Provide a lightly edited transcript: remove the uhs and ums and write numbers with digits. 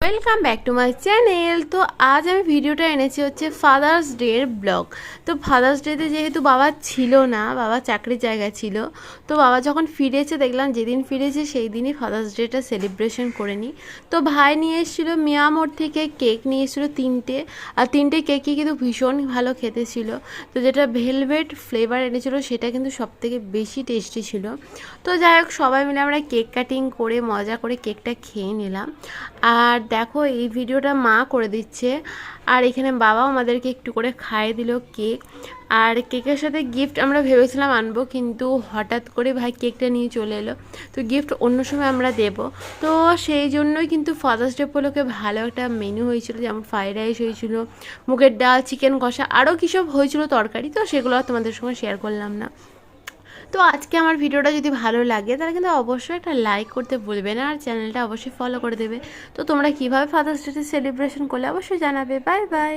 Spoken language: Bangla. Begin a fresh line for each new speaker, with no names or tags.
Welcome back to my channel. তো আজ আমি ভিডিওটা এনেছি হচ্ছে ফাদার্স ডের ব্লগ। তো ফাদার্স ডেতে যেহেতু বাবা ছিল না, বাবা চাকরির জায়গায় ছিল, তো বাবা যখন ফিরেছে দেখলাম যেদিন ফিরেছে সেই দিনই ফাদার্স ডেটা সেলিব্রেশন করে নিই। তো ভাই নিয়ে এসেছিলো মিয়ামোর থেকে কেক নিয়ে এসেছিলো 3টে, আর 3টে কেকই কিন্তু ভীষণ ভালো খেতে ছিল। তো যেটা ভেলভেট ফ্লেভার এনেছিলো সেটা কিন্তু সবথেকে বেশি টেস্টি ছিল। তো যাই হোক, সবাই মিলে আমরা কেক কাটিং করে মজা করে কেকটা খেয়ে নিলাম। আর দেখো এই ভিডিওটা মা করে দিচ্ছে, আর এখানে বাবাও আমাদেরকে একটু করে খাইয়ে দিল কেক। আর কেকের সাথে গিফট আমরা ভেবেছিলাম আনবো, কিন্তু হঠাৎ করে ভাই কেকটা নিয়ে চলে এলো। তো গিফট অন্য সময় আমরা দেব। তো সেই জন্যই কিন্তু ফাদার্স ডে উপলক্ষে ভালো একটা মেনু হয়েছিল, যেমন ফ্রাইড রাইস হয়েছিল, মুগের ডাল, চিকেন কষা, আরও কী সব হয়েছিল তরকারি। তো সেগুলো আর তোমাদের সঙ্গে শেয়ার করলাম না। তো আজকে আমার ভিডিওটা যদি ভালো লাগে তাহলে কিন্তু অবশ্যই একটা লাইক করতে ভুলবে না, আর চ্যানেলটা অবশ্যই ফলো করে দেবে। তো তোমরা কীভাবে ফাদার্স ডে সেলিব্রেশন করলে অবশ্যই জানাবে। Bye bye.